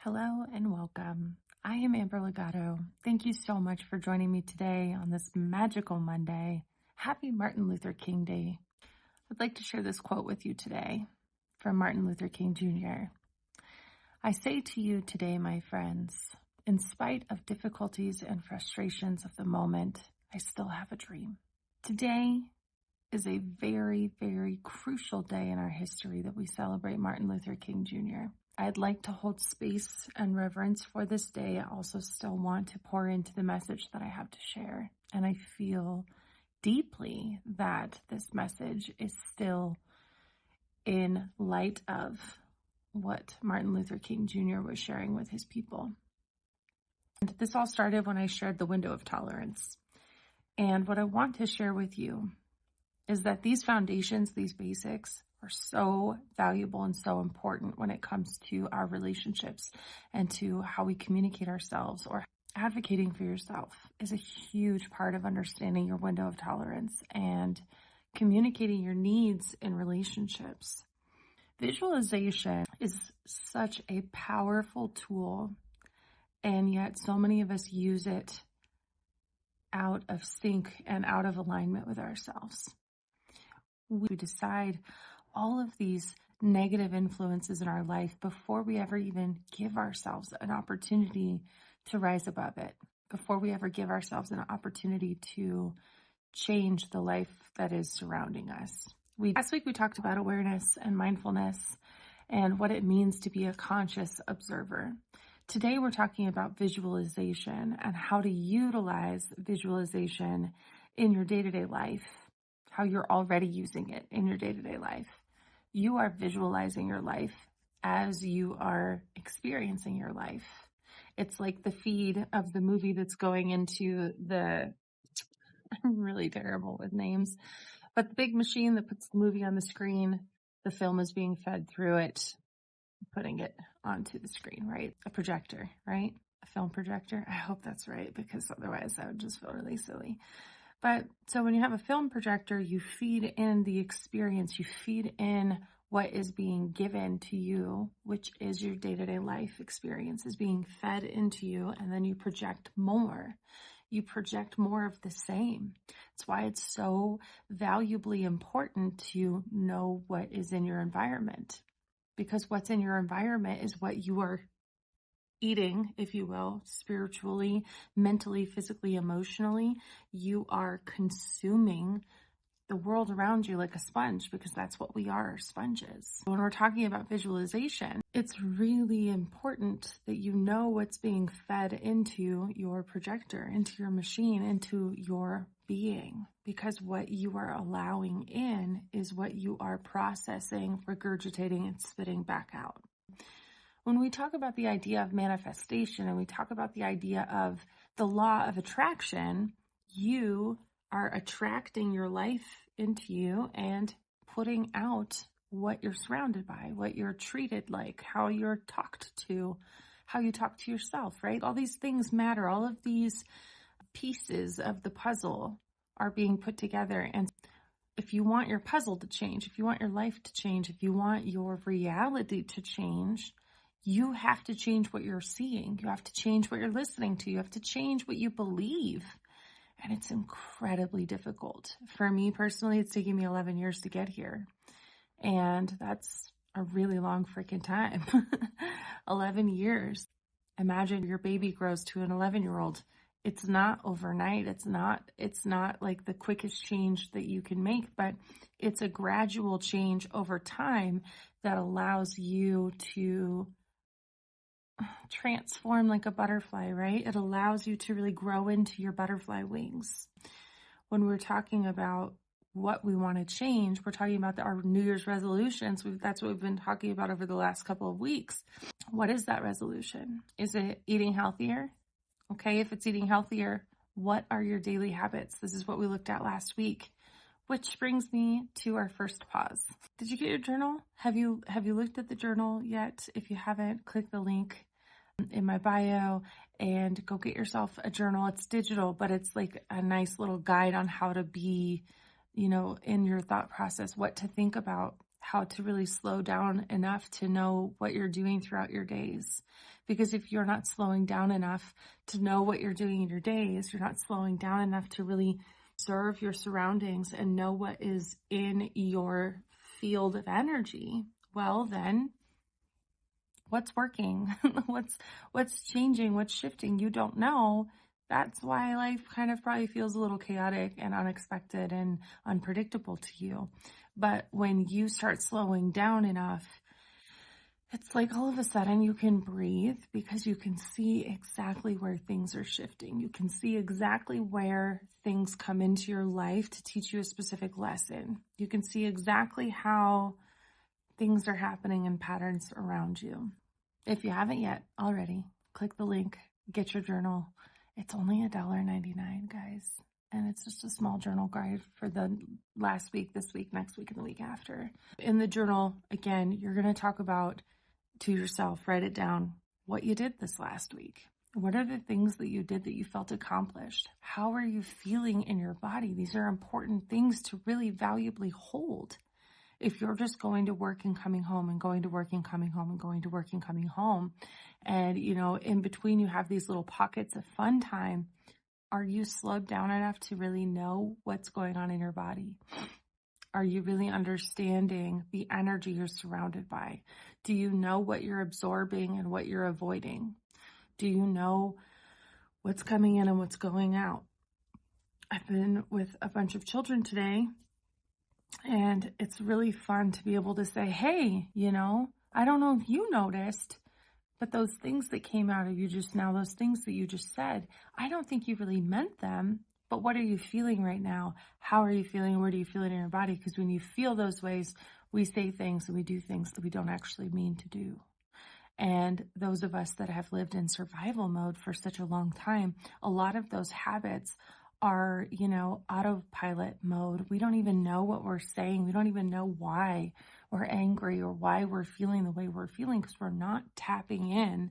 Hello and welcome. I am Amber Legato. Thank you so much for joining me today on this magical Monday. Happy Martin Luther King Day. I'd like to share this quote with you today from Martin Luther King Jr. I say to you today, my friends, in spite of difficulties and frustrations of the moment, I still have a dream. Today is a very, very crucial day in our history that we celebrate Martin Luther King Jr. I'd like to hold space and reverence for this day. I also still want to pour into the message that I have to share. And I feel deeply that this message is still in light of what Martin Luther King Jr. was sharing with his people. And this all started when I shared the window of tolerance. And what I want to share with you is that these foundations, these basics, are so valuable and so important when it comes to our relationships and to how we communicate ourselves. Or advocating for yourself is a huge part of understanding your window of tolerance and communicating your needs in relationships. Visualization is such a powerful tool, and yet so many of us use it out of sync and out of alignment with ourselves. We decide all of these negative influences in our life before we ever even give ourselves an opportunity to rise above it, before we ever give ourselves an opportunity to change the life that is surrounding us. Last week we talked about awareness and mindfulness and what it means to be a conscious observer. Today we're talking about visualization and how to utilize visualization in your day-to-day life, how you're already using it in your day-to-day life. You are visualizing your life as you are experiencing your life. It's like the feed of the movie that's going into I'm really terrible with names, but the big machine that puts the movie on the screen, the film is being fed through it, putting it onto the screen, right? A projector, right? A film projector. I hope that's right, because otherwise I would just feel really silly. But so when you have a film projector, you feed in the experience, you feed in what is being given to you, which is your day-to-day life experience is being fed into you, and then you project more. You project more of the same. That's why it's so valuably important to know what is in your environment, because what's in your environment is what you are eating, if you will, spiritually, mentally, physically, emotionally. You are consuming the world around you like a sponge, because that's what we are, sponges. When we're talking about visualization, it's really important that you know what's being fed into your projector, into your machine, into your being, because what you are allowing in is what you are processing, regurgitating, and spitting back out. When we talk about the idea of manifestation and we talk about the idea of the law of attraction, you are attracting your life into you and putting out what you're surrounded by, what you're treated like, how you're talked to, how you talk to yourself, right? All these things matter. All of these pieces of the puzzle are being put together. And if you want your puzzle to change, if you want your life to change, if you want your reality to change, you have to change what you're seeing. You have to change what you're listening to. You have to change what you believe. And it's incredibly difficult. For me personally, it's taken me 11 years to get here. And that's a really long freaking time. 11 years. Imagine your baby grows to an 11-year-old. It's not overnight. It's not like the quickest change that you can make, but it's a gradual change over time that allows you to transform like a butterfly, right? It allows you to really grow into your butterfly wings. When we're talking about what we want to change, we're talking about our New Year's resolutions. That's what we've been talking about over the last couple of weeks. What is that resolution? Is it eating healthier? Okay, if it's eating healthier, what are your daily habits? This is what we looked at last week. Which brings me to our first pause. Did you get your journal? Have you looked at the journal yet? If you haven't, click the link in my bio and go get yourself a journal. It's digital, but it's like a nice little guide on how to be, in your thought process, what to think about how to really slow down enough to know what you're doing throughout your days. Because if you're not slowing down enough to know what you're doing in your days, you're not slowing down enough to really observe your surroundings and know what is in your field of energy, well, then what's working? what's changing? What's shifting? You don't know. That's why life kind of probably feels a little chaotic and unexpected and unpredictable to you. But when you start slowing down enough, it's like all of a sudden you can breathe because you can see exactly where things are shifting. You can see exactly where things come into your life to teach you a specific lesson. You can see exactly how things are happening in patterns around you. If you haven't yet already, click the link, get your journal. It's only $1.99, guys. And it's just a small journal guide for the last week, this week, next week, and the week after. In the journal, again, you're going to talk about to yourself, write it down, what you did this last week. What are the things that you did that you felt accomplished? How are you feeling in your body? These are important things to really valuably hold. If you're just going to work and coming home and going to work and coming home and going to work and coming home, and, in between you have these little pockets of fun time, are you slowed down enough to really know what's going on in your body? Are you really understanding the energy you're surrounded by? Do you know what you're absorbing and what you're avoiding? Do you know what's coming in and what's going out? I've been with a bunch of children today, and it's really fun to be able to say, hey, I don't know if you noticed, but those things that came out of you just now, those things that you just said, I don't think you really meant them. But what are you feeling right now? How are you feeling? Where do you feel it in your body? Because when you feel those ways, we say things and we do things that we don't actually mean to do. And those of us that have lived in survival mode for such a long time, a lot of those habits are, autopilot mode. We don't even know what we're saying. We don't even know why we're angry or why we're feeling the way we're feeling because we're not tapping in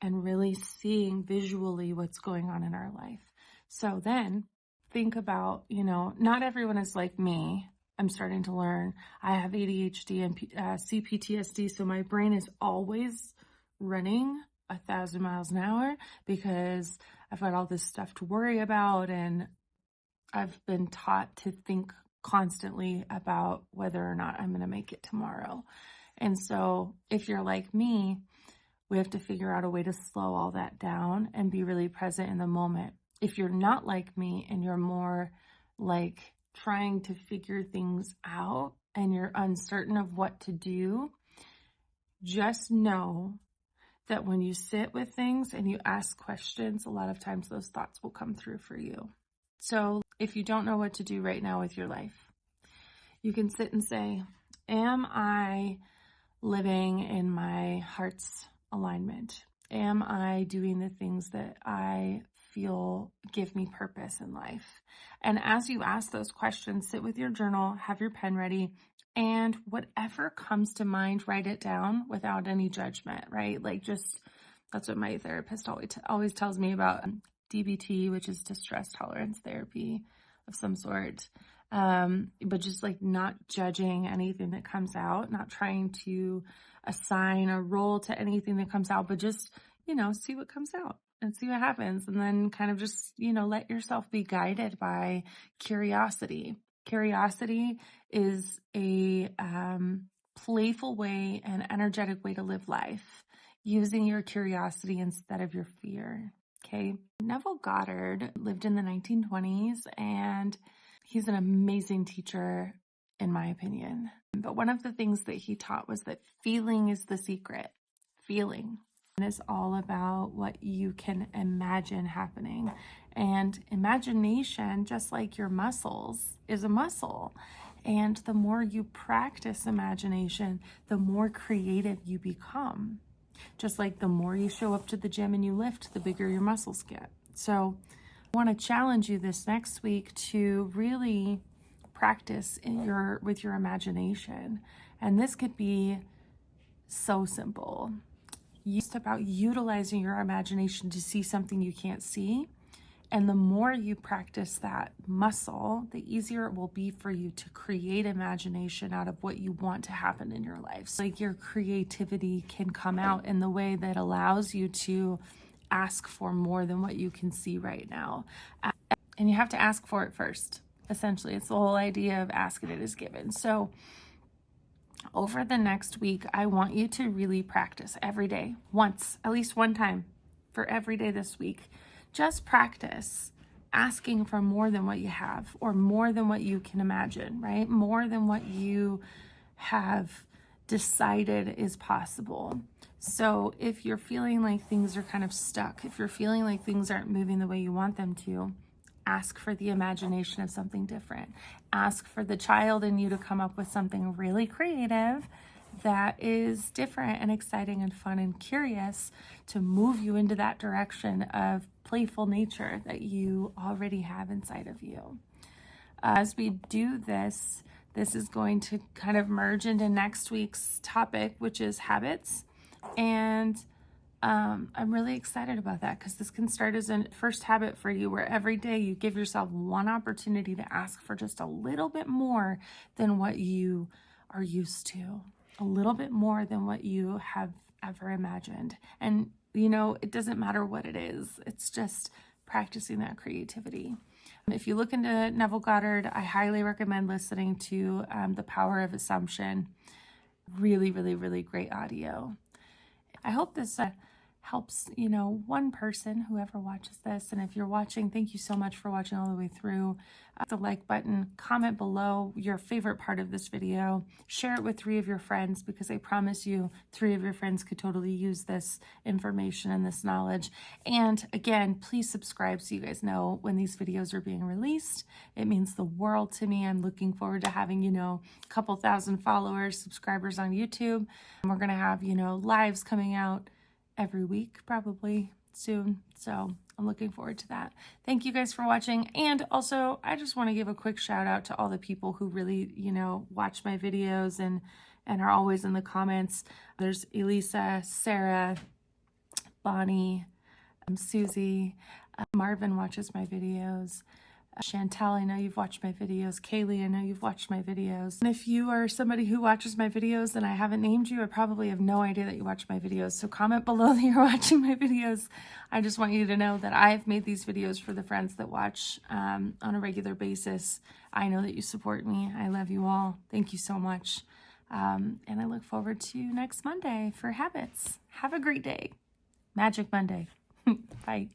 and really seeing visually what's going on in our life. So then think about, not everyone is like me. I'm starting to learn. I have ADHD and CPTSD, so my brain is always running 1,000 miles an hour because I've got all this stuff to worry about, and I've been taught to think constantly about whether or not I'm going to make it tomorrow. And so if you're like me, we have to figure out a way to slow all that down and be really present in the moment. If you're not like me and you're more like trying to figure things out and you're uncertain of what to do, just know that when you sit with things and you ask questions, a lot of times those thoughts will come through for you. So if you don't know what to do right now with your life, you can sit and say, am I living in my heart's alignment? Am I doing the things that I feel give me purpose in life? And as you ask those questions, sit with your journal, have your pen ready, and whatever comes to mind, write it down without any judgment, right? That's what my therapist always tells me about DBT, which is distress tolerance therapy of some sort. But just not judging anything that comes out, not trying to assign a role to anything that comes out, but just, see what comes out and see what happens. And then kind of just, let yourself be guided by curiosity. Curiosity is a playful way, an energetic way to live life, using your curiosity instead of your fear. Okay. Neville Goddard lived in the 1920s, and he's an amazing teacher, in my opinion. But one of the things that he taught was that feeling is the secret. Feeling is all about what you can imagine happening. And imagination, just like your muscles, is a muscle. And the more you practice imagination, the more creative you become. Just like the more you show up to the gym and you lift, the bigger your muscles get. So I want to challenge you this next week to really practice with your imagination. And this could be so simple. It's about utilizing your imagination to see something you can't see And the more you practice that muscle, the easier it will be for you to create imagination out of what you want to happen in your life. So like your creativity can come out in the way that allows you to ask for more than what you can see right now. And you have to ask for it first. Essentially, it's the whole idea of ask and it is given. So over the next week, I want you to really practice every day, once, at least one time for every day this week. Just practice asking for more than what you have, or more than what you can imagine, right? More than what you have decided is possible. So if you're feeling like things are kind of stuck, if you're feeling like things aren't moving the way you want them to, ask for the imagination of something different. Ask for the child in you to come up with something really creative that is different and exciting and fun and curious, to move you into that direction of playful nature that you already have inside of you. As we do this, this is going to kind of merge into next week's topic, which is habits. And I'm really excited about that, because this can start as a first habit for you, where every day you give yourself one opportunity to ask for just a little bit more than what you are used to, a little bit more than what you have ever imagined. And, it doesn't matter what it is. It's just practicing that creativity. If you look into Neville Goddard, I highly recommend listening to The Power of Assumption. Really, really, really great audio. I hope this helps, one person, whoever watches this. And if you're watching, thank you so much for watching all the way through. The like button, comment below your favorite part of this video, share it with 3 of your friends, because I promise you 3 of your friends could totally use this information and this knowledge. And again, please subscribe so you guys know when these videos are being released. It means the world to me. I'm looking forward to having, a couple thousand followers, subscribers on YouTube. And we're going to have, lives coming out every week, probably soon. So I'm looking forward to that. Thank you guys for watching. And also, I just want to give a quick shout out to all the people who really, watch my videos and are always in the comments. There's Elisa, Sarah, Bonnie, Susie, Marvin watches my videos. Chantel, I know you've watched my videos. Kaylee, I know you've watched my videos. And if you are somebody who watches my videos and I haven't named you, I probably have no idea that you watch my videos. So comment below that you're watching my videos. I just want you to know that I've made these videos for the friends that watch on a regular basis. I know that you support me. I love you all. Thank you so much. And I look forward to next Monday for habits. Have a great day. Magic Monday. Bye.